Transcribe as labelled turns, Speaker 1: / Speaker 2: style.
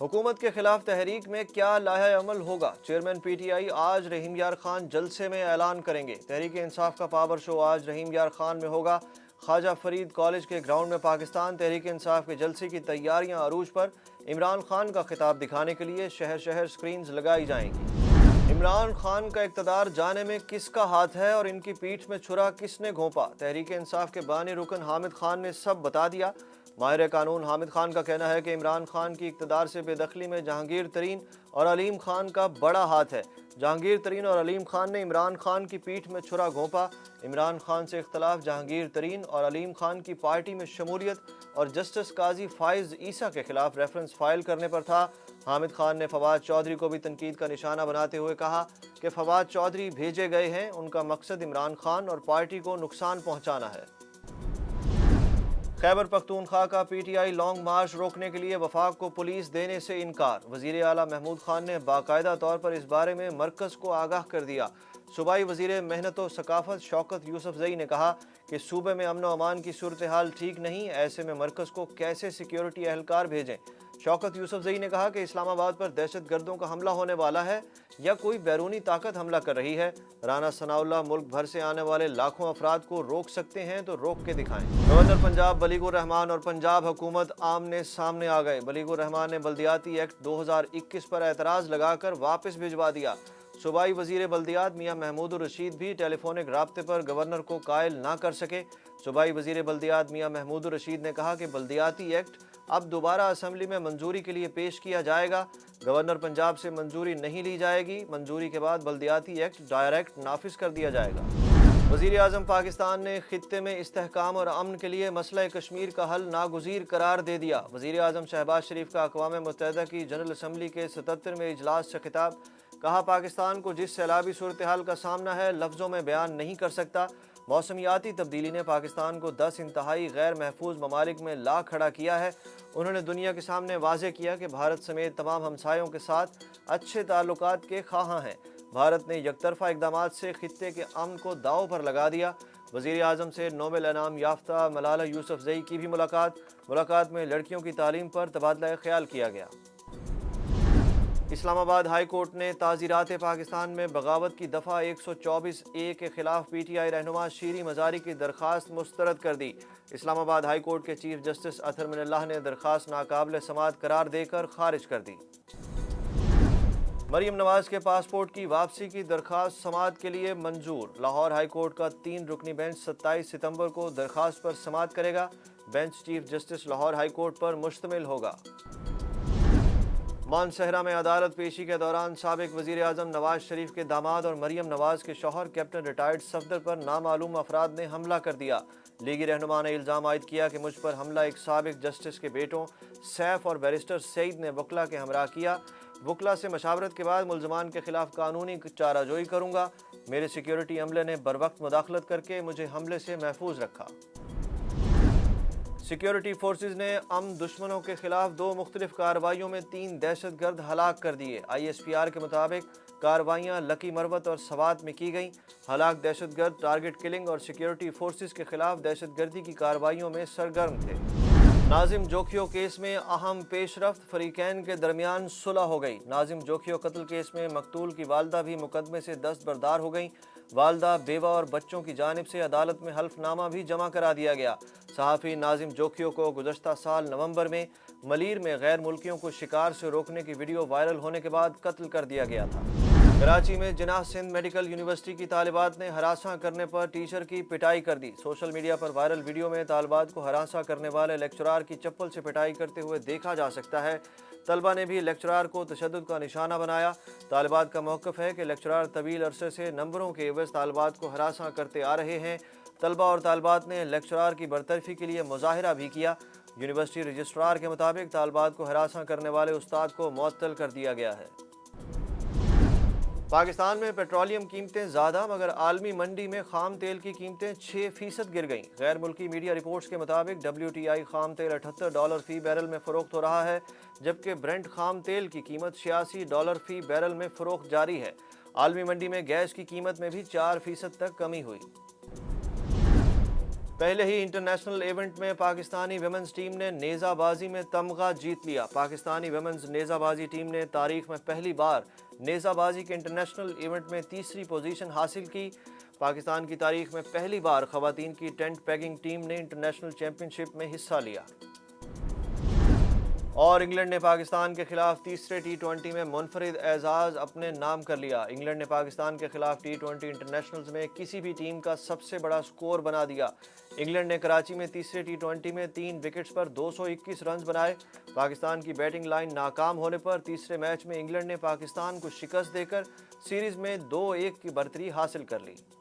Speaker 1: हुकूमत के खिलाफ तहरीक में क्या लाहे अमल होगा? चेयरमैन पीटीआई आज रहीम यार खान जलसे में ऐलान करेंगे। तहरीक इंसाफ का पावर शो आज रहीम यार खान में होगा। ख्वाजा फरीद कॉलेज के ग्राउंड में पाकिस्तान तहरीक इंसाफ के जलसे की तैयारियां अरूज पर। इमरान खान का खिताब दिखाने के लिए शहर शहर स्क्रीन्स लगाई जाएंगी। इमरान खान का इक़्तिदार जाने में किसका हाथ है और इनकी पीठ में छुरा किसने घोंपा? तहरीक इंसाफ के बानी रुकन हामिद खान ने सब बता दिया। माहिर कानून हामिद खान का कहना है कि इमरान खान की इक़्तिदार से बेदखली में जहांगीर तरीन और अलीम खान का बड़ा हाथ है। जहांगीर तरीन और अलीम खान ने इमरान खान की पीठ में छुरा घोंपा। इमरान खान से इख्तलाफ जहांगीर तरीन और अलीम खान की पार्टी में शमूलियत और जस्टिस काजी फाइज ईसा के खिलाफ रेफरेंस फाइल करने पर था। हामिद खान ने फवाद चौधरी को भी तनकीद का निशाना बनाते हुए कहा कि फवाद चौधरी भेजे गए हैं, उनका मकसद इमरान खान और पार्टी को नुकसान पहुंचाना है। खैबर पख्तूनख्वा का पीटीआई लॉन्ग मार्च रोकने के लिए वफाक को पुलिस देने से इनकार। वजीर आला महमूद खान ने बाकायदा तौर पर इस बारे में मरकज़ को आगाह कर दिया। सूबाई वजीर मेहनत व सकाफत शौकत यूसुफजई ने कहा कि सूबे में अमन व अमान की सूरत हाल ठीक नहीं, ऐसे में मरकज़ को कैसे सिक्योरिटी एहलकार भेजें। शौकत यूसुफजई ने कहा कि इस्लामाबाद पर दहशत गर्दों का हमला होने वाला है या कोई बैरूनी ताकत हमला कर रही है। राना सनाउल्लाह मुल्क भर से आने वाले लाखों अफराद को रोक सकते हैं तो रोक के दिखाएं। गवर्नर पंजाब बलीगुर रहमान और पंजाब हुकूमत आमने सामने आ गए। बलीगुर रहमान ने बल्दियाती एक्ट 2021 पर एतराज़ लगाकर वापस भिजवा दिया। सूबाई वजीर बल्दियात मियां महमूद रशीद भी टेलीफोनिक राब्ते पर गवर्नर को कायल ना कर सके। सूबाई वजीर बल्दियात मियां महमूद रशीद ने कहा कि बल्दियाती एक्ट अब दोबारा असम्बली में मंजूरी के लिए पेश किया जाएगा। गवर्नर पंजाब से मंजूरी नहीं ली जाएगी। मंजूरी के बाद बल्दियाती एक्ट डायरेक्ट नाफिज कर दिया जाएगा। वज़ीर आज़म पाकिस्तान ने खित्ते में इस्तेहकाम और अमन के लिए मसला कश्मीर का हल नागुज़ीर करार दे दिया। वज़ीर आज़म शहबाज शरीफ का अक़वाम मुत्तहिदा की जनरल असम्बली के 77वें इजलास से खिताब। कहा, पाकिस्तान को जिस सैलाबी सूरत हाल का सामना है लफ्ज़ों में बयान नहीं कर सकता। मौसमियाती तब्दीली ने पाकिस्तान को 10 इंतहाई गैर महफूज ममालिक में ला खड़ा किया है। उन्होंने दुनिया के सामने वाज़े किया कि भारत समेत तमाम हमसायों के साथ अच्छे ताल्लुकात के ख़्वाहां हैं। भारत ने यकतरफा इक़दामात से खित्ते के अमन को दाव पर लगा दिया। वज़ीर आज़म से नोबेल इनाम याफ्ता मलाला यूसुफजई की भी मुलाकात में लड़कियों की तालीम पर तबादला ख्याल किया गया। इस्लामाबाद हाई कोर्ट ने ताज़ीरात पाकिस्तान में बगावत की दफ़ा 124A के खिलाफ पीटीआई रहनुमा शीरी मज़ारी की दरख्वास्त मुस्तरद कर दी। इस्लामाबाद हाई कोर्ट के चीफ जस्टिस अतहर मिनल्लाह ने दरख्वास्त नाकाबिल समाअत करार देकर खारिज कर दी। मरीम नवाज के पासपोर्ट की वापसी की दरख्वास्त समाअत के लिए मंजूर। लाहौर हाई कोर्ट का 3 रुकनी बेंच 27 सितंबर को दरख्वास्त पर समाअत करेगा। Bench chief justice Lahore high court पर मुश्तमिल होगा। मानसहरा में अदालत पेशी के दौरान साबिक वजीर आज़म नवाज शरीफ के दामाद और मरीम नवाज के शौहर कैप्टन रिटायर्ड सफदर पर नामालूम अफराद ने हमला कर दिया। लीगी रहनुमा ने इल्ज़ाम आयद किया कि मुझ पर हमला एक साबिक जस्टिस के बेटों सैफ और बैरिस्टर सईद ने वकला के हमरा किया। वकला से मशावरत के बाद मुल्ज़मान के खिलाफ कानूनी चाराजोई करूँगा। मेरे सिक्योरिटी अमले ने बरवक्त मुदाखलत करके मुझे हमले से महफूज रखा। सिक्योरिटी फोर्सेज ने अमन दुश्मनों के खिलाफ 2 मुख्तलिफ कार्रवाइयों में 3 दहशतगर्द हलाक कर दिए। ISPR के मुताबिक कार्रवाइयाँ लकी मरवत और सवात में की गईं। हलाक दहशतगर्द टारगेट किलिंग और सिक्योरिटी फोर्सेज के खिलाफ दहशतगर्दी की कार्रवाइयों में सरगर्म थे। नाजिम जोखियो केस में अहम पेशरफ्त, फरीकैन के दरमियान सुलह हो गई। नाजिम जोखियो कत्ल केस में मकतूल की वालदा भी मुकदमे से दस्तबरदार हो गई। वालदा, बेवा और बच्चों की जानिब से अदालत में हल्फनामा भी जमा करा दिया गया। सहाफ़ी नाजिम जोखियो को गुज़श्ता साल नवंबर में मलीर में गैर मुल्कियों को शिकार से रोकने की वीडियो वायरल होने के बाद कत्ल कर दिया गया था। कराची में जिनाह सिंध मेडिकल यूनिवर्सिटी की तालिबात ने हरासा करने पर टीचर की पिटाई कर दी। सोशल मीडिया पर वायरल वीडियो में तालिबात को हरासा करने वाले लेक्चरार की चप्पल से पिटाई करते हुए देखा जा सकता है। तलबा ने भी लेक्चरार को तशद्दुद का निशाना बनाया। तालिबात का मौक़िफ़ है कि लेक्चरार तवील अरसे से नंबरों के एवज़ तालिबात को हरासा करते आ रहे हैं। तलबा और तालिबात ने लेक्चरार की बरतरफी के लिए मुज़ाहिरा भी किया। यूनिवर्सिटी रजिस्ट्रार के मुताबिक तालिबात को हरासा करने वाले उस्ताद को मुअत्तल कर दिया गया है। पाकिस्तान में पेट्रोलियम कीमतें ज़्यादा, मगर आलमी मंडी में खाम तेल की कीमतें 6% गिर गईं। गैर मुल्की मीडिया रिपोर्ट्स के मुताबिक WTI खाम तेल $78 फ़ी बैरल में फ़रोख्त हो रहा है, जबकि ब्रेंट खाम तेल की कीमत $86 फ़ी बैरल में फ़रोख्त जारी है। आलमी मंडी में गैस की कीमत में भी 4% तक कमी हुई। پہلے ہی انٹرنیشنل ایونٹ میں پاکستانی ویمنز ٹیم نے نیزہ بازی میں تمغہ جیت لیا۔ پاکستانی ویمنز نیزہ بازی ٹیم نے تاریخ میں پہلی بار نیزہ بازی کے انٹرنیشنل ایونٹ میں تیسری پوزیشن حاصل کی۔ پاکستان کی تاریخ میں پہلی بار خواتین کی ٹینٹ پیگنگ ٹیم نے انٹرنیشنل چیمپئن شپ میں حصہ لیا۔ اور انگلینڈ نے پاکستان کے خلاف تیسرے ٹی20 میں منفرد اعزاز اپنے نام کر لیا۔ انگلینڈ نے پاکستان کے خلاف ٹی20 انٹرنیشنلز میں کسی بھی ٹیم کا سب سے بڑا سکور بنا دیا۔ انگلینڈ نے کراچی میں تیسرے ٹی20 میں 3 وکٹس پر 221 رنز بنائے۔ پاکستان کی بیٹنگ لائن ناکام ہونے پر تیسرے میچ میں انگلینڈ نے پاکستان کو شکست دے کر سیریز میں 2-1 کی برتری حاصل کر لی۔